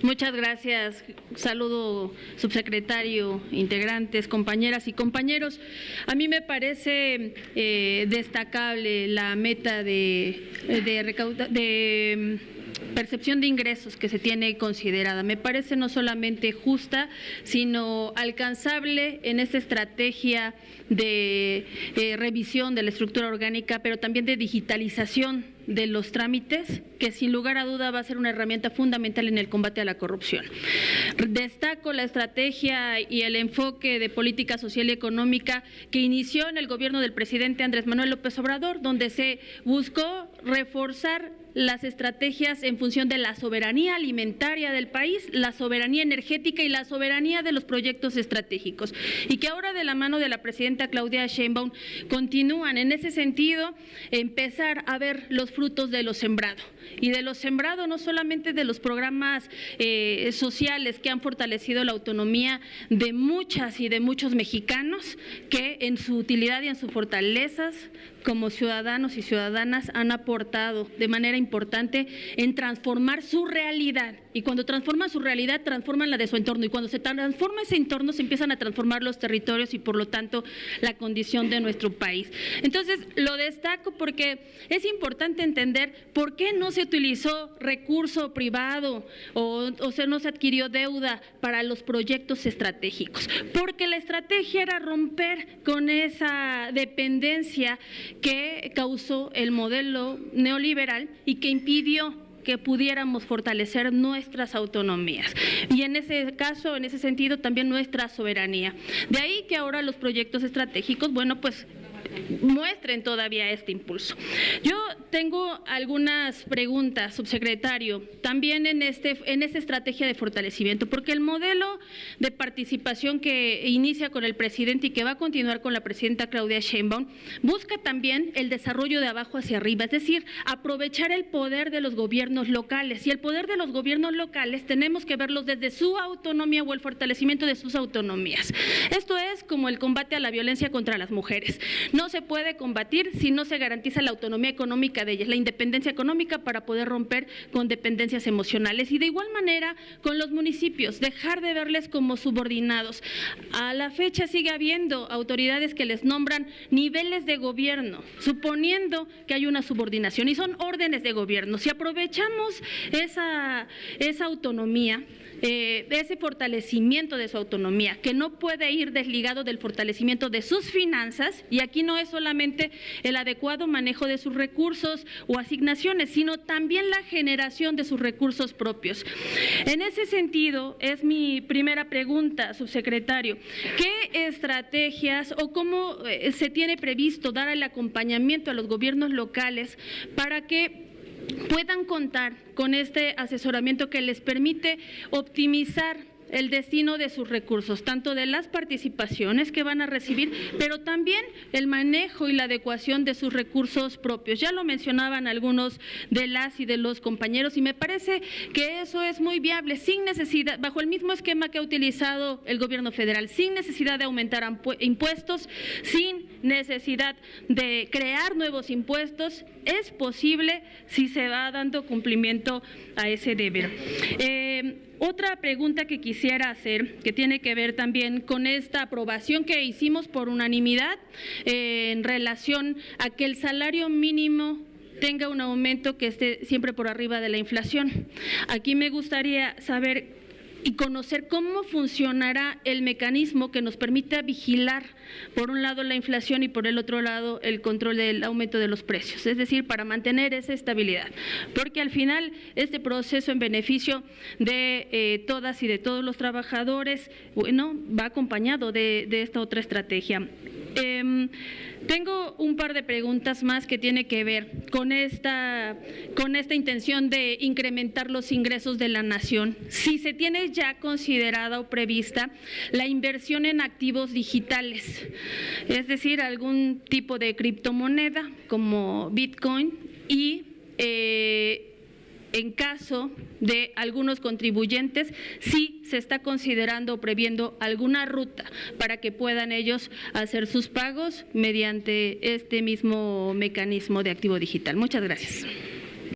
Muchas gracias. Saludo, subsecretario, integrantes, compañeras y compañeros. A mí me parece destacable la meta de percepción de ingresos que se tiene considerada. Me parece no solamente justa, sino alcanzable en esta estrategia de revisión de la estructura orgánica, pero también de digitalización de los trámites, que sin lugar a duda va a ser una herramienta fundamental en el combate a la corrupción. Destaco la estrategia y el enfoque de política social y económica que inició en el gobierno del presidente Andrés Manuel López Obrador, donde se buscó reforzar las estrategias en función de la soberanía alimentaria del país, la soberanía energética y la soberanía de los proyectos estratégicos, y que ahora de la mano de la presidenta Claudia Sheinbaum continúan en ese sentido, empezar a ver los frutos de lo sembrado, y de lo sembrado no solamente de los programas sociales que han fortalecido la autonomía de muchas y de muchos mexicanos que en su utilidad y en sus fortalezas como ciudadanos y ciudadanas han aportado de manera importante en transformar su realidad, y cuando transforman su realidad transforman la de su entorno, y cuando se transforma ese entorno se empiezan a transformar los territorios y por lo tanto la condición de nuestro país. Entonces lo destaco porque es importante entender por qué no se utilizó recurso privado o no se adquirió deuda para los proyectos estratégicos, porque la estrategia era romper con esa dependencia que causó el modelo neoliberal y que impidió que pudiéramos fortalecer nuestras autonomías y en ese caso, en ese sentido, también nuestra soberanía. De ahí que ahora los proyectos estratégicos, bueno, pues muestren todavía este impulso. Yo tengo algunas preguntas, subsecretario, también en esta estrategia de fortalecimiento, porque el modelo de participación que inicia con el presidente y que va a continuar con la presidenta Claudia Sheinbaum busca también el desarrollo de abajo hacia arriba, es decir, aprovechar el poder de los gobiernos locales, y el poder de los gobiernos locales tenemos que verlos desde su autonomía o el fortalecimiento de sus autonomías. Esto es como el combate a la violencia contra las mujeres. No se puede combatir si no se garantiza la autonomía económica de ellas, la independencia económica para poder romper con dependencias emocionales, y de igual manera con los municipios, dejar de verles como subordinados. A la fecha sigue habiendo autoridades que les nombran niveles de gobierno, suponiendo que hay una subordinación, y son órdenes de gobierno. Si aprovechamos esa autonomía, ese fortalecimiento de su autonomía, que no puede ir desligado del fortalecimiento de sus finanzas, y aquí no es solamente el adecuado manejo de sus recursos o asignaciones, sino también la generación de sus recursos propios. En ese sentido, es mi primera pregunta, subsecretario, ¿qué estrategias o cómo se tiene previsto dar el acompañamiento a los gobiernos locales para que puedan contar con este asesoramiento que les permite optimizar el destino de sus recursos, tanto de las participaciones que van a recibir, pero también el manejo y la adecuación de sus recursos propios? Ya lo mencionaban algunos de las y de los compañeros, y me parece que eso es muy viable, sin necesidad, bajo el mismo esquema que ha utilizado el gobierno federal, sin necesidad de aumentar impuestos, sin necesidad de crear nuevos impuestos. Es posible si se va dando cumplimiento a ese deber. Otra pregunta que quisiera hacer, que tiene que ver también con esta aprobación que hicimos por unanimidad en relación a que el salario mínimo tenga un aumento que esté siempre por arriba de la inflación. Aquí me gustaría saber y conocer cómo funcionará el mecanismo que nos permita vigilar, por un lado, la inflación y por el otro lado, el control del aumento de los precios, es decir, para mantener esa estabilidad, porque al final este proceso en beneficio de todas y de todos los trabajadores, bueno, va acompañado de esta otra estrategia. Tengo un par de preguntas más que tiene que ver con esta intención de incrementar los ingresos de la nación. Si se tiene ya considerada o prevista la inversión en activos digitales, es decir, algún tipo de criptomoneda como Bitcoin, y en caso de algunos contribuyentes, sí se está considerando o previendo alguna ruta para que puedan ellos hacer sus pagos mediante este mismo mecanismo de activo digital. Muchas gracias.